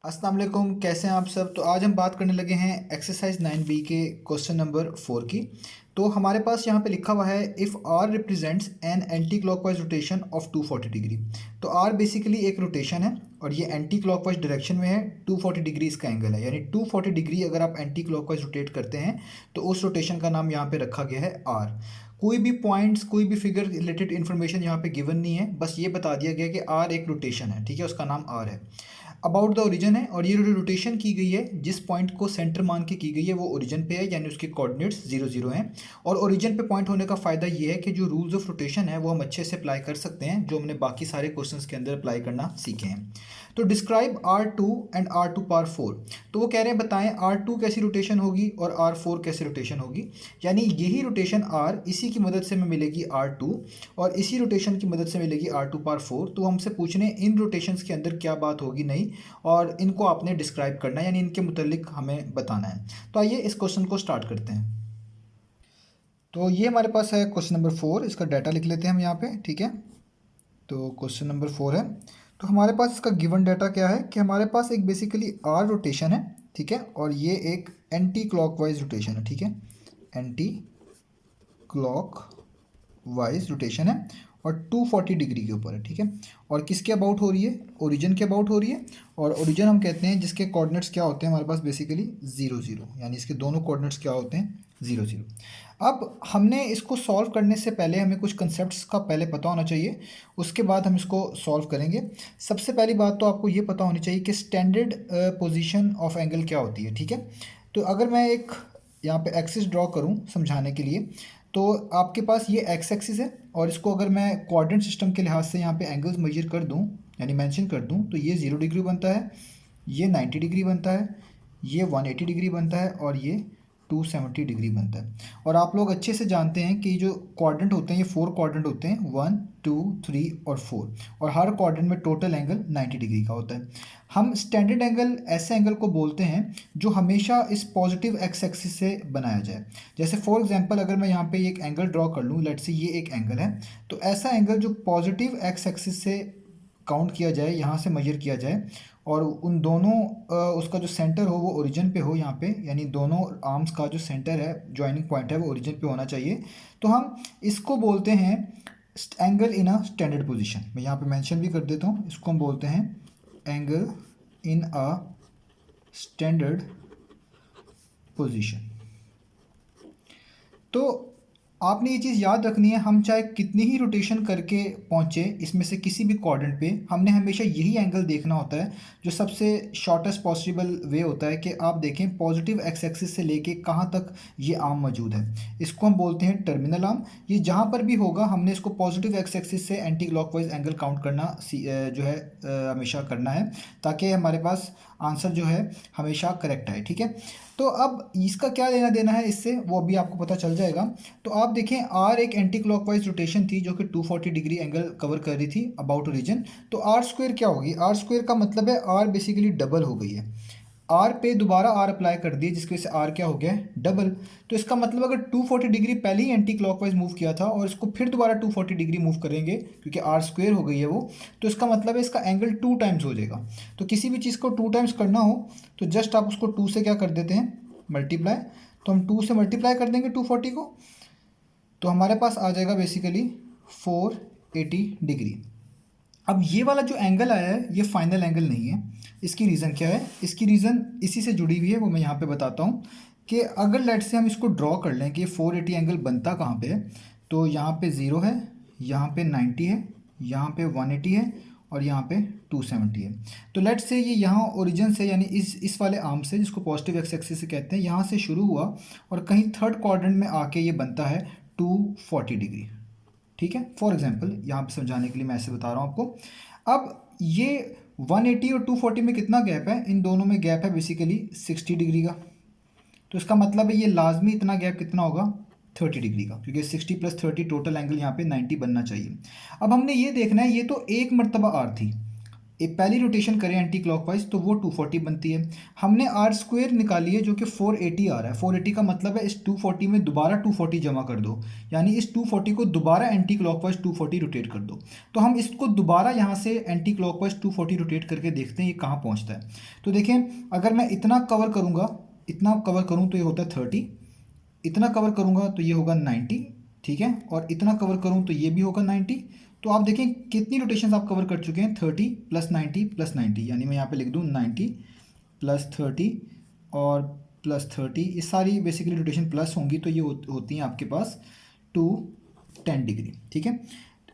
अस्सलाम वालेकुम, कैसे हैं आप सब। तो आज हम बात करने लगे हैं एक्सरसाइज 9B के क्वेश्चन नंबर 4 की। तो हमारे पास यहाँ पे लिखा हुआ है if R represents an anticlockwise rotation of 240 degree. तो आर बेसिकली एक रोटेशन है और ये एंटी क्लॉकवाइज डायरेक्शन में है। 240 डिग्री इसका एंगल है, यानी 240 डिग्री अगर आप एंटी क्लॉकवाइज रोटेट करते हैं तो उस रोटेशन का नाम यहाँ पे रखा गया है आर। कोई भी पॉइंट्स, कोई भी फिगर रिलेटेड इन्फॉर्मेशन यहाँ पे गिवन नहीं है, बस ये बता दिया गया कि आर एक रोटेशन है, ठीक है, उसका नाम आर है। अबाउट द ओरिजिन है, और ये जो रोटेशन की गई है जिस पॉइंट को सेंटर मान के की गई है वो ओरिजिन पे है, यानी उसके कोऑर्डिनेट्स 0 0 हैं। और ओरिजिन पे पॉइंट होने का फ़ायदा ये है कि जो रूल्स ऑफ रोटेशन है वो हम अच्छे से अप्लाई कर सकते हैं, जो हमने बाकी सारे क्वेश्चंस के अंदर अप्लाई करना सीखे हैं। तो describe R2 and R2 power 4। तो वो कह रहे हैं बताएं R2 कैसी रोटेशन होगी और R4 कैसी रोटेशन होगी। यानी यही रोटेशन R, इसी की मदद से हमें मिलेगी R2 और इसी रोटेशन की मदद से मिलेगी R2 पावर 4। तो हमसे पूछने इन रोटेशंस के अंदर क्या बात होगी नहीं, और इनको आपने डिस्क्राइब करना है, यानी इनके मुतालिक हमें बताना है। तो आइए इस क्वेश्चन को स्टार्ट करते हैं। तो ये हमारे पास है क्वेश्चन नंबर 4, इसका डाटा लिख लेते हैं हम यहाँ पे, ठीक है। तो क्वेश्चन नंबर 4 है। तो हमारे पास इसका गिवन डाटा क्या है कि हमारे पास एक बेसिकली आर रोटेशन है, ठीक है, और ये एक एंटी क्लॉकवाइज रोटेशन है, ठीक है, एंटी क्लॉक वाइज रोटेशन है और 240 डिग्री के ऊपर है, ठीक है। और किसके अबाउट हो रही है? ओरिजिन के अबाउट हो रही है। और ओरिजिन हम कहते हैं जिसके कोऑर्डिनेट्स क्या होते हैं हमारे पास बेसिकली 0 0, यानी इसके दोनों कोऑर्डिनेट्स क्या होते हैं? 0 0। अब हमने इसको सॉल्व करने से पहले हमें कुछ कंसेप्ट्स का पहले पता होना चाहिए, उसके बाद हम इसको सॉल्व करेंगे। सबसे पहली बात तो आपको ये पता होनी चाहिए कि स्टैंडर्ड पोजीशन ऑफ एंगल क्या होती है, ठीक है। तो अगर मैं एक यहाँ पे एक्सिस ड्रॉ करूँ समझाने के लिए, तो आपके पास ये एक्स एक्सिस है और इसको अगर मैं कोऑर्डिनेट सिस्टम के लिहाज से यहाँ पे एंगल्स मेजर कर दूँ, यानी मेंशन कर दूँ, तो ये 0 डिग्री बनता है, ये 90 डिग्री बनता है, ये 180 डिग्री बनता है और ये 270 डिग्री बनता है। और आप लोग अच्छे से जानते हैं कि जो कोऑर्डिनेट होते हैं ये 4 कोऑर्डिनेट होते हैं, 1 2 3 और 4, और हर कोऑर्डिनेट में टोटल एंगल 90 डिग्री का होता है। हम स्टैंडर्ड एंगल ऐसे एंगल को बोलते हैं जो हमेशा इस पॉजिटिव एक्स एक्सिस से बनाया जाए। जैसे फॉर एग्जांपल अगर मैं यहाँ पे एक एंगल ड्रॉ कर लूँ, लेट्स से ये एक एंगल है, तो ऐसा एंगल जो पॉजिटिव एक्स एक्सिस से काउंट किया जाए, यहाँ से मेजर किया जाए, और उन दोनों उसका जो सेंटर हो वो ओरिजिन पे हो यहाँ पे, यानी दोनों आर्म्स का जो सेंटर है, जॉइनिंग पॉइंट है, वो ओरिजिन पे होना चाहिए। तो हम इसको बोलते हैं angle in a standard position. मैं यहाँ पे मेंशन भी कर देता हूँ, इसको हम बोलते हैं angle in a standard position. तो आपने ये चीज़ याद रखनी है, हम चाहे कितनी ही रोटेशन करके पहुँचे इसमें से किसी भी कोऑर्डिनेट पे, हमने हमेशा यही एंगल देखना होता है जो सबसे शॉर्टेस्ट पॉसिबल वे होता है कि आप देखें पॉजिटिव एक्स एक्सिस से लेके कहाँ तक ये आर्म मौजूद है। इसको हम बोलते हैं टर्मिनल आर्म। ये जहाँ पर भी होगा हमने इसको पॉजिटिव एक्स एक्सिस से एंटी क्लॉकवाइज एंगल काउंट करना जो है हमेशा करना है, ताकि हमारे पास आंसर जो है हमेशा करेक्ट आए, ठीक है। तो अब इसका क्या लेना देना है इससे, वो अभी आपको पता चल जाएगा। तो आप देखें आर एक एंटी क्लॉकवाइज रोटेशन थी जो कि 240 डिग्री एंगल कवर कर रही थी अबाउट ओरिजिन। तो आर स्क्वायर क्या होगी? आर स्क्वायर का मतलब है आर बेसिकली डबल हो गई है, आर पे दोबारा आर अप्लाई कर दिए जिसकी वजह से आर क्या हो गया है? डबल। तो इसका मतलब अगर 240 डिग्री पहले ही एंटी क्लॉकवाइज मूव किया था और इसको फिर दोबारा 240 डिग्री मूव करेंगे क्योंकि आर स्क्वायर हो गई है वो, तो इसका मतलब है इसका एंगल 2 टाइम्स हो जाएगा। तो किसी भी चीज़ को 2 टाइम्स करना हो तो जस्ट आप उसको 2 से क्या कर देते हैं? मल्टीप्लाई। तो हम 2 से मल्टीप्लाई कर देंगे 240 को, तो हमारे पास आ जाएगा बेसिकली 480 डिग्री। अब ये वाला जो एंगल आया है ये फाइनल एंगल नहीं है। इसकी रीज़न क्या है? इसकी रीज़न इसी से जुड़ी हुई है, वो मैं यहाँ पे बताता हूँ कि अगर लेट से हम इसको ड्रॉ कर लें कि 480 एंगल बनता कहाँ पे है, तो यहाँ पे 0 है, यहाँ पे 90 है, यहाँ पे 180 है और यहाँ पे 270 है। तो लेट से ये यहाँ ओरिजिन से, यानी इस वाले आर्म से जिसको पॉजिटिव एक्स एक्सिस से कहते हैं, यहाँ से शुरू हुआ और कहीं थर्ड क्वाड्रेंट में आके ये बनता है 240 डिग्री, ठीक है। फॉर एग्जांपल यहाँ पे समझाने के लिए मैं ऐसे बता रहा हूँ आपको। अब ये 180 और 240 में कितना गैप है? इन दोनों में गैप है बेसिकली 60 डिग्री का। तो इसका मतलब है ये लाजमी इतना गैप कितना होगा? 30 डिग्री का, क्योंकि 60 + 30 टोटल एंगल यहाँ पे 90 बनना चाहिए। अब हमने ये देखना है, ये तो एक मरतबा आर थी, एक पहली रोटेशन करें एंटी क्लॉकवाइज तो वो 240 बनती है। हमने आर स्क्वायर निकाली है जो कि 480 आ रहा है। 480 का मतलब है इस 240 में दोबारा 240 जमा कर दो, यानी इस 240 को दोबारा एंटी क्लॉकवाइज 240 रोटेट कर दो। तो हम इसको दोबारा यहाँ से एंटी क्लॉकवाइज 240 रोटेट करके देखते हैं ये कहाँ पहुँचता है। तो देखें, अगर मैं इतना कवर करूँगा, इतना कवर करूँ तो ये होता है 30, इतना कवर करूँगा तो ये होगा 90, ठीक है, और इतना कवर करूँ तो ये भी होगा 90। तो आप देखें कितनी रोटेशंस आप कवर कर चुके हैं, 30 प्लस 90 प्लस 90, यानी मैं यहाँ पे लिख दूँ 90 प्लस 30 और प्लस 30, ये सारी बेसिकली रोटेशन प्लस होंगी तो ये होती हैं आपके पास 210 डिग्री, ठीक है।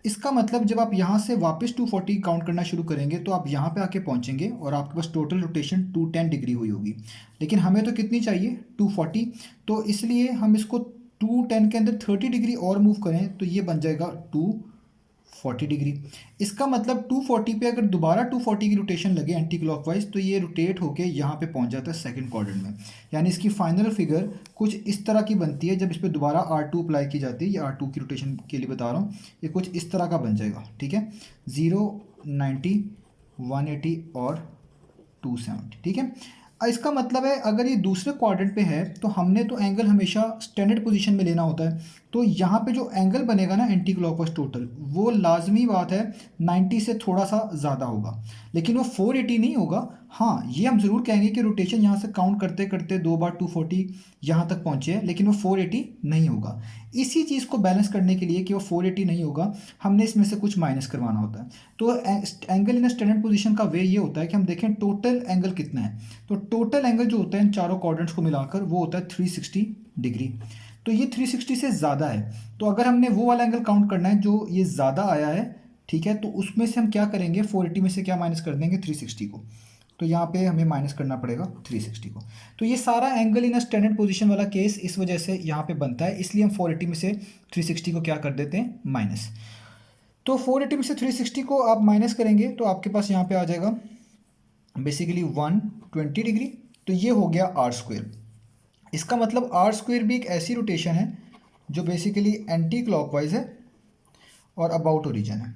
इसका मतलब जब आप यहाँ से वापस 240 काउंट करना शुरू करेंगे तो आप यहाँ पे आके पहुँचेंगे और आपके पास टोटल रोटेशन 210 डिग्री हुई होगी। लेकिन हमें तो कितनी चाहिए, 240, तो इसलिए हम इसको 210 के अंदर 30 डिग्री और मूव करें तो ये बन जाएगा 240 डिग्री। इसका मतलब 240 पे अगर दोबारा 240 की रोटेशन लगे एंटी क्लॉकवाइज तो ये रोटेट होके यहाँ पे पहुँच जाता है सेकंड क्वाड्रेंट में, यानी इसकी फाइनल फिगर कुछ इस तरह की बनती है। जब इस पर दोबारा R2 अप्लाई की जाती है, ये R2 की रोटेशन के लिए बता रहा हूँ, ये कुछ इस तरह का बन जाएगा, ठीक है, 0, 90, 180 और 270, ठीक है। इसका मतलब है अगर ये दूसरे क्वाड्रेंट पे है तो हमने तो एंगल हमेशा स्टैंडर्ड पोजीशन में लेना होता है। तो यहाँ पे जो एंगल बनेगा ना एंटी क्लॉकवाइज टोटल, वो लाजमी बात है 90 से थोड़ा सा ज़्यादा होगा, लेकिन वो 480 नहीं होगा। हाँ, ये हम ज़रूर कहेंगे कि रोटेशन यहाँ से काउंट करते करते 2 बार 240 यहाँ तक पहुँचे हैं, लेकिन वो 480 नहीं होगा। इसी चीज़ को बैलेंस करने के लिए कि वो 480 नहीं होगा, हमने इसमें से कुछ माइनस करवाना होता है। तो एंगल इन स्टैंडर्ड पोजीशन का वे ये होता है कि हम देखें टोटल एंगल कितना है। तो टोटल एंगल जो होता है इन चारों क्वाड्रेंट्स को मिलाकर वो होता है 360 डिग्री। तो ये 360 से ज़्यादा है, तो अगर हमने वो वाला एंगल काउंट करना है जो ये ज़्यादा आया है, ठीक है, तो उसमें से हम क्या करेंगे, 480 में से क्या माइनस कर देंगे, 360 को। तो यहाँ पे हमें माइनस करना पड़ेगा 360 को। तो ये सारा एंगल इन स्टैंडर्ड पोजीशन वाला केस इस वजह से यहाँ पे बनता है, इसलिए हम 480 में से 360 को क्या कर देते हैं, माइनस। तो 480 में से 360 को आप माइनस करेंगे तो आपके पास यहाँ पे आ जाएगा बेसिकली 120 डिग्री। तो ये हो गया आर स्क्वायर। इसका मतलब आर स्क्वायर भी एक ऐसी रोटेशन है जो बेसिकली एंटी क्लॉकवाइज है और अबाउट ओरिजिन है।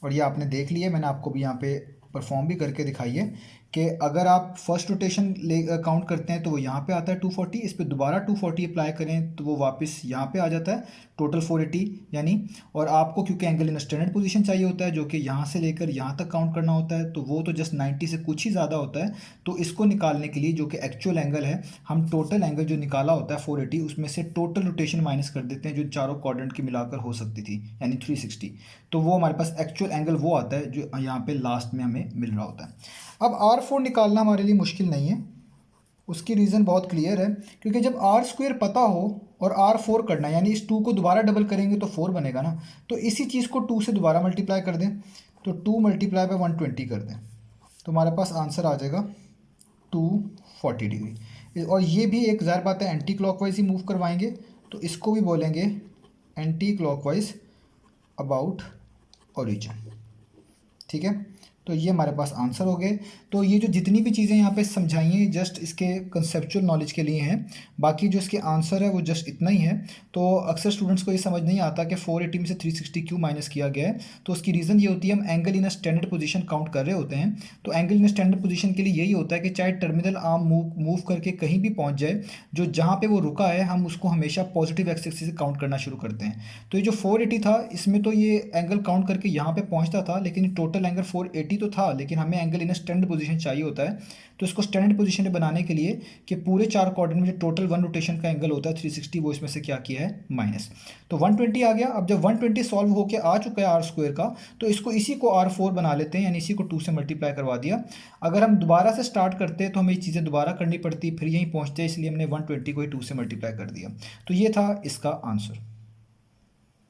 और ये आपने देख लिया, मैंने आपको भी यहाँ पे परफॉर्म भी करके दिखाई है कि अगर आप फर्स्ट रोटेशन काउंट करते हैं तो वो यहाँ पे आता है 240, इस पर दोबारा 240 अप्लाई करें तो वो वापस यहाँ पे आ जाता है टोटल 480 यानी। और आपको क्योंकि एंगल इन स्टैंडर्ड पोजीशन चाहिए होता है जो कि यहाँ से लेकर यहाँ तक काउंट करना होता है, तो वो तो जस्ट 90 से कुछ ही ज़्यादा होता है। तो इसको निकालने के लिए जो कि एक्चुअल एंगल है, हम टोटल एंगल जो निकाला होता है 480 उसमें से टोटल रोटेशन माइनस कर देते हैं जो चारों क्वाड्रेंट की मिलाकर हो सकती थी, यानी 360। तो वो हमारे पास एक्चुअल एंगल वो आता है जो यहाँ पे लास्ट में हमें मिल रहा होता है। अब R4 निकालना हमारे लिए मुश्किल नहीं है, उसकी रीज़न बहुत क्लियर है, क्योंकि जब आर स्क्वायर पता हो और R4 करना है, यानी इस 2 को दोबारा डबल करेंगे तो 4 बनेगा ना, तो इसी चीज़ को 2 से दोबारा मल्टीप्लाई कर दें, तो 2 मल्टीप्लाई बाय 120 कर दें तो हमारे पास आंसर आ जाएगा 240 डिग्री। और ये भी एक ज़ाहिर बात है एंटी क्लॉकवाइज ही मूव करवाएंगे, तो इसको भी बोलेंगे एंटी क्लॉकवाइज अबाउट ओरिजिन, ठीक है। तो ये हमारे पास आंसर हो गए। तो ये जो जितनी भी चीज़ें यहाँ पे समझाई हैं जस्ट इसके कंसेप्चुअल नॉलेज के लिए हैं, बाकी जो इसके आंसर है वो जस्ट इतना ही है। तो अक्सर स्टूडेंट्स को ये समझ नहीं आता कि 480 में से 360 क्यों माइनस किया गया है। तो उसकी रीज़न ये होती है, हम angle in standard position count कर रहे होते हैं। तो एंगल इन स्टैंडर्ड पोजीशन के लिए यही होता है कि चाहे टर्मिनल आर्म मूव करके कहीं भी पहुँच जाए, जो जहाँ पर वो रुका है हम उसको हमेशा पॉजिटिव एक्सिस से काउंट करना शुरू करते हैं। तो ये जो 480 था इसमें तो ये एंगल काउंट करके यहाँ पर पहुँचता था, लेकिन टोटल एंगल 480 तो था, लेकिन हमें एंगल इन स्टैंडर्ड पोजीशन चाहिए होता है। तो इसको स्टैंडर्ड पोजीशन में बनाने के लिए कि पूरे 4 क्वाड्रेंट में जो टोटल 1 रोटेशन का एंगल होता है 360, वो इसमें से क्या किया है, माइनस। तो 120 आ गया। अब जब 120 सॉल्व होकर आ चुका है आर स्क्वायर का, तो इसको इसी को R4 बना लेते हैं, यानी इसी को 2 से मल्टीप्लाई करवा दिया। अगर हम दोबारा से स्टार्ट करते तो हमें ये चीज़ें दोबारा करनी पड़ती, फिर यहीं पहुँचते, इसलिए हमने 120 को ही 2 से मल्टीप्लाई कर दिया। तो ये था इसका आंसर।